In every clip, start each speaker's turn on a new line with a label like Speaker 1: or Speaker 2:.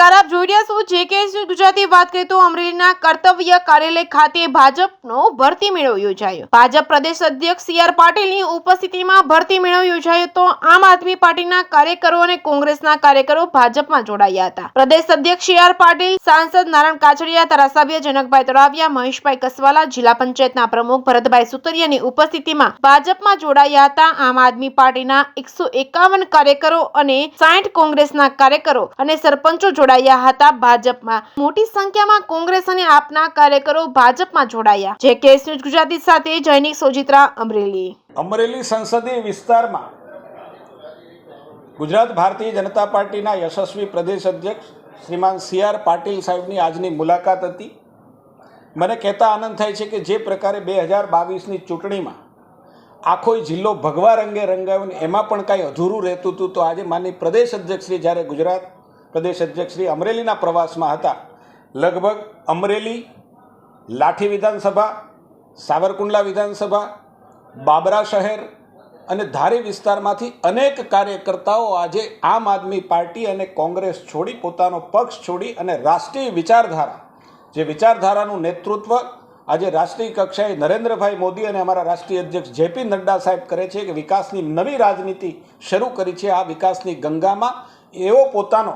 Speaker 1: નમસ્કાર, આપ જોઈ રહ્યા છો JK ગુજરાતી। વાત કરીએ તો અમરેલીના કર્તવ્ય કાર્યાલય ખાતે ભાજપનો ભરતી મેળો યોજાયો। ભાજપ પ્રદેશ અધ્યક્ષ CR પાટીલની ઉપસ્થિતિમાં ભરતી મેળો યોજાયો તો આમ આદમી પાર્ટીના કાર્યકરો અને કોંગ્રેસના કાર્યકરો ભાજપમાં જોડાયા હતા। પ્રદેશ અધ્યક્ષ CR પાટીલ, સાંસદ નારણ કાછડિયા, ધારાસભ્ય જનકભાઈ તળાવિયા, મહેશભાઈ કસવાલા, જિલ્લા પંચાયતના પ્રમુખ ભરતભાઈ સુતરિયાની ઉપસ્થિતિમાં ભાજપમાં જોડાયા હતા। આમ આદમી પાર્ટીના 151 કાર્યકરો અને 60 કોંગ્રેસના કાર્યકરો અને સરપંચો જોડાયા હતા। ભાજપમાં મોટી સંખ્યામાં કોંગ્રેસ અને આપના કાર્યકરો ભાજપમાં જોડાયા। JK ગુજરાતી સાથે જૈનિક સોજિત્રા, અમરેલી।
Speaker 2: અમરેલી સંસદીય વિસ્તારમાં ગુજરાત ભારતીય જનતા પાર્ટીના યશસ્વી પ્રદેશ અધ્યક્ષ શ્રીમાન CR પાટીલ સાહેબની આજની મુલાકાત હતી। મને કહેતા આનંદ થાય છે કે જે પ્રકારે 2022ની ચૂંટણીમાં આખો જિલ્લો ભગવા રંગે રંગાયો ને એમાં પણ કાંઈ અધૂરું રહેતું હતું, તો આજે માનની પ્રદેશ અધ્યક્ષશ્રી જ્યારે ગુજરાત પ્રદેશ અધ્યક્ષશ્રી અમરેલીના પ્રવાસમાં હતા, લગભગ અમરેલી, લાઠી વિધાનસભા, સાવરકુંડલા વિધાનસભા, બાબરા શહેર અને ધારી વિસ્તારમાંથી અનેક કાર્યકર્તાઓ આજે આમ આદમી પાર્ટી અને કોંગ્રેસ છોડી, પોતાનો પક્ષ છોડી અને રાષ્ટ્રીય વિચારધારા, જે વિચારધારાનું નેતૃત્વ આજે રાષ્ટ્રીય કક્ષાએ નરેન્દ્રભાઈ મોદી અને અમારા રાષ્ટ્રીય અધ્યક્ષ JP નડ્ડા સાહેબ કરે છે કે વિકાસની નવી રાજનીતિ શરૂ કરી છે। આ વિકાસની ગંગામાં એવો પોતાનો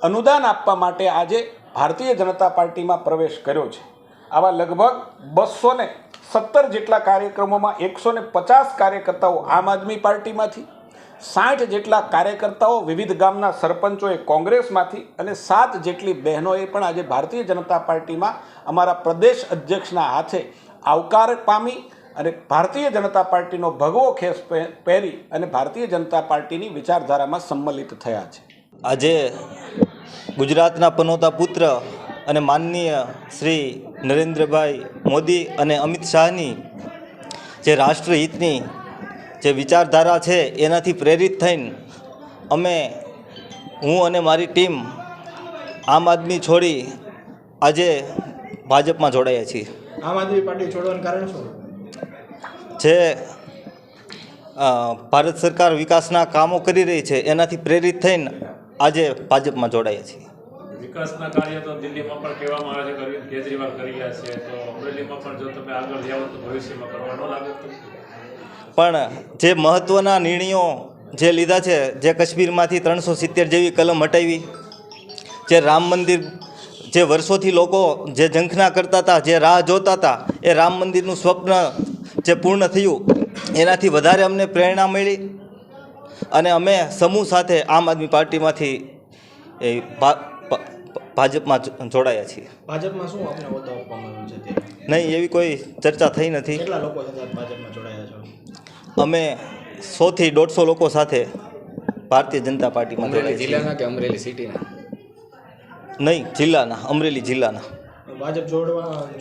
Speaker 2: અનુદાન આપવા માટે આજે ભારતીય જનતા પાર્ટીમાં પ્રવેશ કર્યો છે। આવા લગભગ 217 જેટલા કાર્યક્રમોમાં 150 કાર્યકર્તાઓ આમ આદમી પાર્ટીમાંથી, 60 જેટલા કાર્યકર્તાઓ વિવિધ ગામના સરપંચોએ કોંગ્રેસમાંથી અને 7 જેટલી બહેનોએ પણ આજે ભારતીય જનતા પાર્ટીમાં અમારા પ્રદેશ અધ્યક્ષના હાથે આવકાર પામી અને ભારતીય જનતા પાર્ટીનો ભગવો ખેસ પહેરી અને ભારતીય જનતા પાર્ટીની વિચારધારામાં સંમલિત થયા છે।
Speaker 3: આજે ગુજરાતના પનોતા પુત્ર અને માનનીય શ્રી નરેન્દ્રભાઈ મોદી અને અમિત શાહની જે રાષ્ટ્રહિતની જે વિચારધારા છે એનાથી પ્રેરિત થઈને હું અને મારી ટીમ આમ આદમી છોડી આજે ભાજપમાં જોડાયા છીએ।
Speaker 4: આમ આદમી પાર્ટી છોડવાનું કારણ શું
Speaker 3: છે? ભારત સરકાર વિકાસના કામો કરી રહી છે, એનાથી પ્રેરિત થઈને આજે ભાજપમાં જોડાયા છીએ।
Speaker 5: વિકાસના કાર્ય તો દિલ્હીમાં પણ કહેવામાં આવે છે, અરવિંદ કેજરીવાલ કરી રહ્યા છે, તો અમરેલીમાં પણ જો તમે આગળ જાઓ તો ભવિષ્યમાં કરવા ન લાગે?
Speaker 3: પણ જે મહત્ત્વના નિર્ણયો જે લીધા છે, જે કાશ્મીરમાંથી 370 જેવી કલમ હટાવી, જે રામ મંદિર, જે વર્ષોથી લોકો જે ઝંખના કરતા હતા, જે રાહ જોતા હતા, એ રામ મંદિરનું સ્વપ્ન જે પૂર્ણ થયું, એનાથી વધારે અમને પ્રેરણા મળી અને અમે સમૂહ સાથે આમ આદમી પાર્ટીમાંથી ભાજપમાં જોડાયા છીએ।
Speaker 4: ભાજપમાં શું આપને હોદ્દો આપવામાં આવ્યો છે?
Speaker 3: નહીં, એવી કોઈ ચર્ચા થઈ નથી।
Speaker 4: કેટલા લોકો સાથે ભાજપમાં જોડાયા છો?
Speaker 3: અમે 100 થી 150 લોકો સાથે ભારતીય જનતા પાર્ટીમાં જોડાયા છીએ।
Speaker 6: જિલ્લાના કે અમરેલી સિટીના?
Speaker 3: નહીં, જિલ્લાના, અમરેલી જિલ્લાના।
Speaker 4: ભાજપ